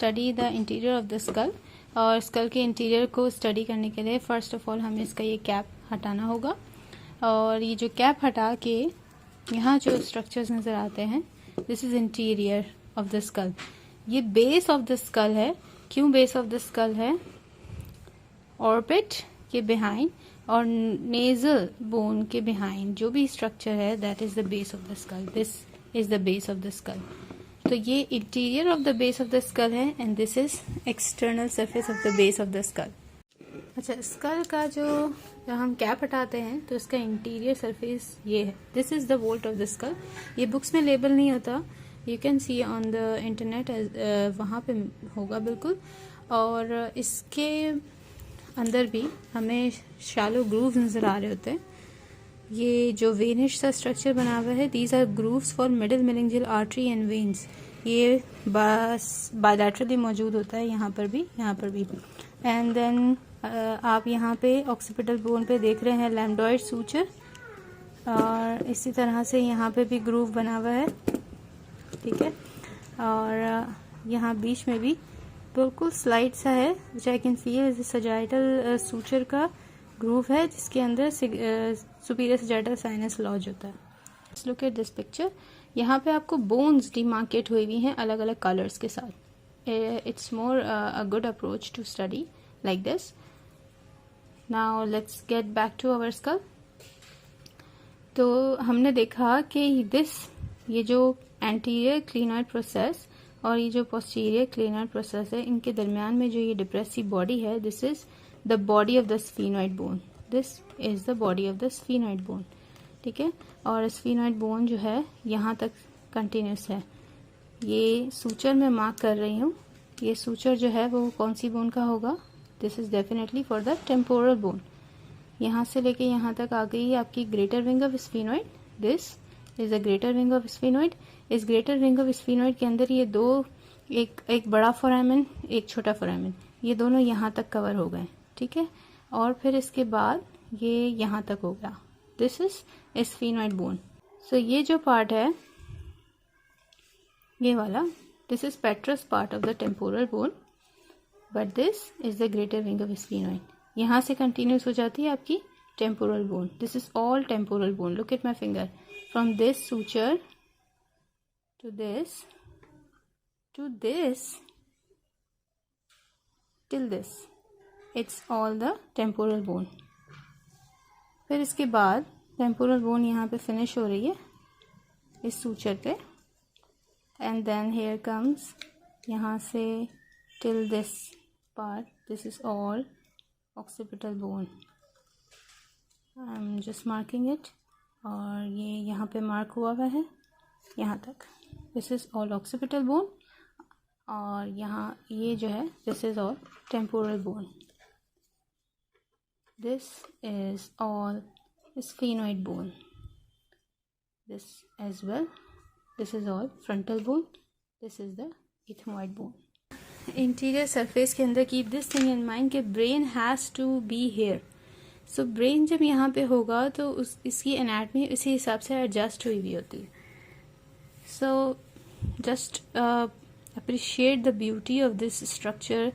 Study the interior of the school. और school के interior को स्टडी करने के लिए फ़र्स्ट ऑफ ऑल हमें इसका ये कैप हटाना होगा। और ये जो कैप हटा के यहाँ जो स्ट्रक्चर्स नज़र आते हैं, this is interior of the skull. ये बेस ऑफ द स्कल है। क्यों बेस ऑफ द स्कल है? ऑर्बिट के बिहाइंड और नेजल बोन के बिहाइंड जो भी स्ट्रक्चर है, that is the base of the skull. This is the base of the skull. तो ये interior of the base of the skull है and this is external surface of the base of the skull. अच्छा, school का जो हम cap हटाते हैं तो इसका इंटीरियर सरफेस ये है। This is the volt of the skull. ये बुक्स में लेबल नहीं होता, you can see on the internet, वहाँ पे होगा बिल्कुल। और इसके अंदर भी हमें शैलो ग्रूव्स नज़र आ रहे होते हैं। ये जो वेनिश सा स्ट्रक्चर बना हुआ है, these are grooves for middle meningeal artery and veins. ये बस बायलैटरली मौजूद होता है, यहाँ पर भी, यहाँ पर भी। एंड देन आप यहाँ पे ऑक्सीपिटल बोन पे देख रहे हैं लैम्डॉइड सूचर, और इसी तरह से यहाँ पे भी ग्रूव बना हुआ है, ठीक है। और यहाँ बीच में भी बिल्कुल स्लाइड सा है, which I can feel is sagittal suture का ग्रूव है, जिसके अंदर सुपीरियर सजाइटल साइनस लॉज होता है। Let's look at this picture. यहाँ पे आपको बोन्स डिमार्केट हुई हुई हैं अलग अलग कलर्स के साथ। It's more a good approach to study like this. Now let's get back to our skull. तो हमने देखा कि ये जो एंटीरियर क्लिनॉइड प्रोसेस और ये जो पोस्टीरियर क्लिनॉइड प्रोसेस है, इनके दरमियान में जो ये डिप्रेसिव बॉडी है, this is the body of the sphenoid bone. This is the body of the sphenoid bone, ठीक है। और स्फीनॉइड बोन जो है यहाँ तक कंटिन्यूस है। ये सूचर मैं मार्क कर रही हूँ। ये सूचर जो है वो कौन सी बोन का होगा? This is definitely for the temporal bone. यहाँ से लेके यहाँ तक आ गई आपकी greater wing of sphenoid. This is the greater wing of sphenoid. इस ग्रेटर विंग ऑफ स्फीनॉइड के अंदर ये दो, एक बड़ा फोरामेन, एक छोटा फोरामेन, ये दोनों यहाँ तक कवर हो गए, ठीक है। और फिर इसके बाद ये यहाँ तक हो गया। This is sphenoid bone. So ये जो पार्ट है, ये वाला, this is petrous part of the temporal bone, but this is the greater wing of sphenoid. यहाँ से कंटिन्यूस हो जाती है आपकी temporal bone. This is all temporal bone. Look at my finger, from this suture to this till this, it's all the temporal bone। फिर इसके बाद temporal bone यहाँ पे फिनिश हो रही है इस सूचर पे, एंड देन हेयर कम्स यहाँ से till this part, this is all occipital bone। I'm just marking it, और ये यहाँ पे मार्क हुआ हुआ है यहाँ तक। This is all occipital bone, और यहाँ ये जो है this is all temporal bone. This is all sphenoid bone, this as well. This is all frontal bone, this is the ethmoid bone. Interior surface के अंदर keep this thing in mind कि brain has to be here. So brain जब यहाँ पे होगा तो इसकी anatomy इसी हिसाब से एडजस्ट हुई हुई होती है। So just appreciate the beauty of this structure.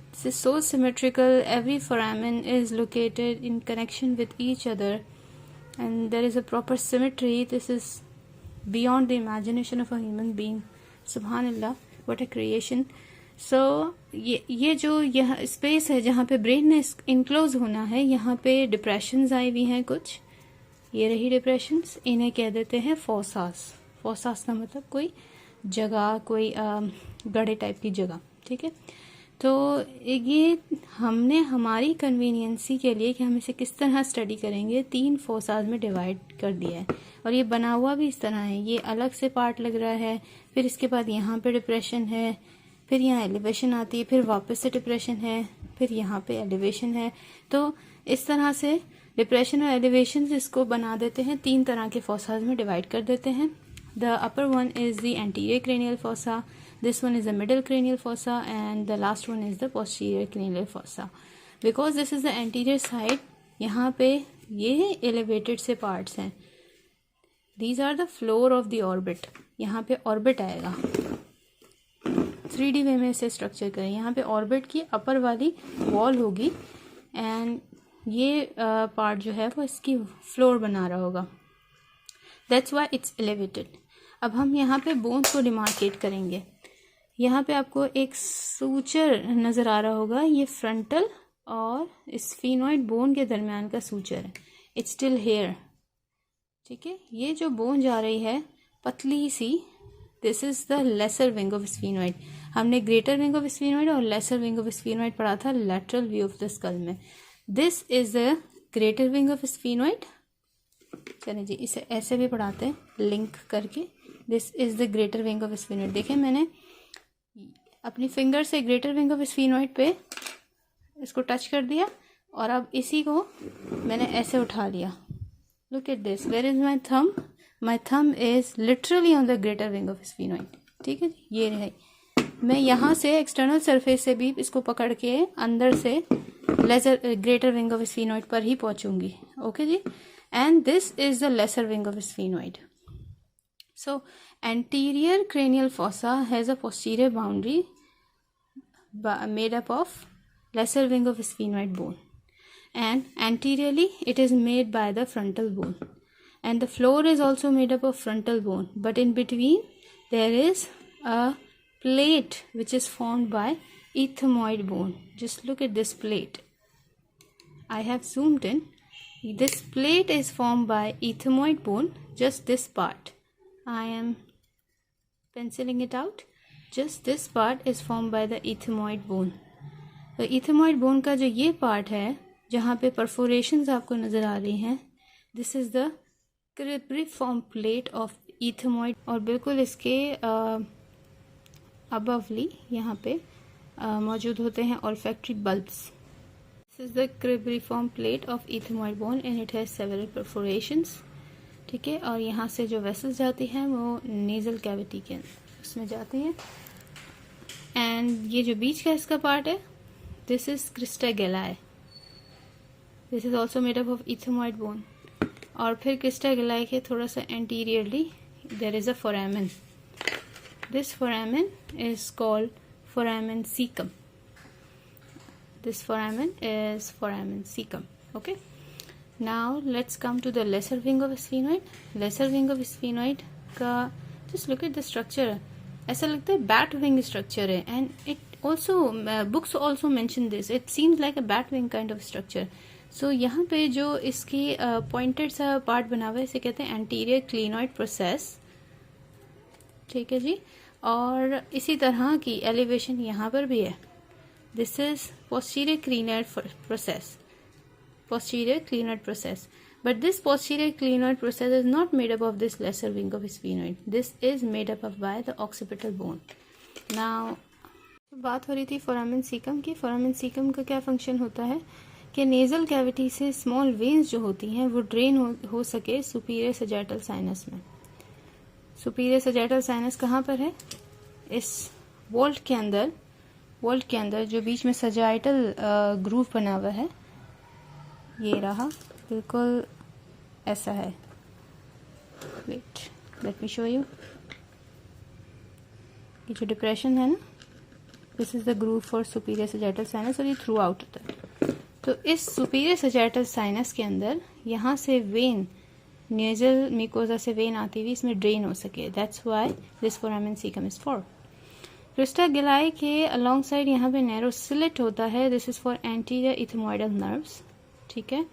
This is so symmetrical. Every foramen is located in connection with each other, and there is a proper symmetry. This is beyond the imagination of a human being. Subhanallah, what a creation. So ये जो यह space है जहाँ पे brain ने enclose होना है, यहाँ पे डिप्रेशंस आई हुई हैं कुछ। ये रही डिप्रेशंस, इन्हें कह देते हैं फोसास। फोसास का मतलब कोई जगह, कोई गड्ढे टाइप की जगह, ठीक है। तो ये हमने हमारी कन्वीनियंसी के लिए कि हम इसे किस तरह स्टडी करेंगे, 3 फोसास में डिवाइड कर दिया है। और ये बना हुआ भी इस तरह है, ये अलग से पार्ट लग रहा है, फिर इसके बाद यहाँ पे डिप्रेशन है, फिर यहाँ एलिवेशन आती है, फिर वापस से डिप्रेशन है, फिर यहाँ पे एलिवेशन है। तो इस तरह से डिप्रेशन और एलिवेशन इसको बना देते हैं, 3 तरह के फोसास में डिवाइड कर देते हैं। The upper one is the anterior cranial fossa, this one is the middle cranial fossa, and the last one is the posterior cranial fossa. Because this is the anterior side, यहाँ पे ये elevated से parts हैं। These are the floor of the orbit, यहाँ पे orbit आएगा। 3D वे में इसे स्ट्रक्चर करें। यहाँ पे ऑर्बिट की अपर वाली वॉल होगी एंड ये पार्ट जो है वो इसकी फ्लोर बना रहा होगा, दैट्स वाई इट्स एलिवेटेड। अब हम यहाँ पे बोन्स को डिमार्केट करेंगे। यहाँ पे आपको एक सूचर नज़र आ रहा होगा, ये फ्रंटल और स्फीनॉइड बोन के दरमियान का सूचर है, इट्स स्टिल हेयर, ठीक है। ये जो बोन जा रही है पतली सी, this is the lesser wing of sphenoid. हमने ग्रेटर विंग ऑफ स्फीनॉइड और लेसर विंग ऑफ स्फीनॉइड पढ़ा था lateral view of the skull में। This is the greater wing of sphenoid. चलिए जी, इसे ऐसे भी पढ़ाते हैं लिंक करके। This is the greater wing of sphenoid. देखिए मैंने अपनी फिंगर से ग्रेटर विंग ऑफ स्फीनॉइड पे इसको टच कर दिया और अब इसी को मैंने ऐसे उठा लिया। Look at this, where is my thumb? My thumb is literally on the greater wing of sphenoid, ठीक है। ये रहे, मैं यहाँ से एक्सटर्नल सरफेस से भी इसको पकड़ के अंदर से lesser greater wing of sphenoid पर ही पहुँचूंगी, ओके जी। And this is the lesser wing of sphenoid. So anterior cranial fossa has a posterior boundary made up of lesser wing of sphenoid bone, and anteriorly it is made by the frontal bone, and the floor is also made up of frontal bone, but in between there is a plate which is formed by ethmoid bone. Just look at this plate. I have zoomed in. This plate is formed by ethmoid bone, just this part. I am penciling it out. Just this part is formed by the ethmoid bone. तो ethmoid bone का जो ये part है जहाँ पे perforations आपको नज़र आ रही हैं, this is the cribriform plate of ethmoid, और बिल्कुल इसके abovely यहाँ पे मौजूद होते हैं olfactory bulbs. This is the cribriform plate of ethmoid bone and it has several perforations, ठीक है। और यहाँ से जो वेसल्स जाती हैं वो नेजल कैविटी के उसमें जाती हैं। एंड ये जो बीच का इसका पार्ट है, this is crista galli, this is also made up of ethmoid bone. और फिर क्रिस्टा गैलाई के थोड़ा सा anteriorly there is a foramen. This foramen is called foramen caecum. This foramen is foramen caecum, okay. Now let's come to the lesser wing of sphenoid. Lesser wing of sphenoid का just look at the structure. ऐसा लगता है bat wing structure है, and it also books also mention this. It seems like a bat wing kind of structure. So यहाँ पे जो इसकी pointed सा part बना हुआ है इसे कहते हैं anterior clinoid process, ठीक है जी। और इसी तरह की elevation यहाँ पर भी है। This is posterior clinoid process. Posterior clinoid process, but this posterior clinoid process is not made up of this lesser wing of sphenoid. This is made up of by the occipital bone. Now बात हो रही थी foramen caecum की। Foramen caecum का क्या function होता है कि नेजल कैविटी से स्मॉल वेन्स जो होती हैं वो ड्रेन हो सके सुपीरियर सजैटल साइनस में। सुपीरियर सजैटल साइनस कहाँ पर है? इस वॉल्ट के अंदर जो बीच में सजैटल ग्रूव बना हुआ है, ये रहा, बिल्कुल ऐसा है। Wait, let me show you. ये जो डिप्रेशन है ना, this is the groove for superior sagittal sinus, और ये थ्रू आउट होता है। तो इस सुपीरियर सजैटल साइनस के अंदर यहाँ से वेन, नेजल मिकोजा से वेन आती हुई इसमें ड्रेन हो सके, that's why this foramen caecum is for. Crista galli के अलॉन्ग साइड यहाँ पे नैरो स्लिट होता है, this is for anterior ethmoidal nerves, ठीक है।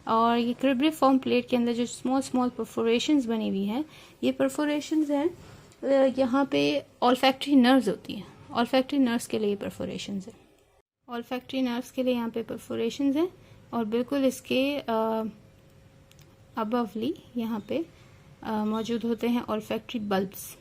और ये क्रिब्रिफॉर्म प्लेट के अंदर जो स्मॉल परफोरेशंस बनी हुई हैं, ये परफोरेशंस हैं यहाँ पे ऑल्फैक्टरी नर्व्स होती हैं। ऑल्फैक्टरी नर्व्स के लिए ये परफोरेशंस है, ऑल्फैक्टरी नर्व्स के लिए यहाँ पे परफोरेशंस हैं। और बिल्कुल इसके अबवली यहाँ पे मौजूद होते हैं ऑल्फैक्टरी बल्ब्स,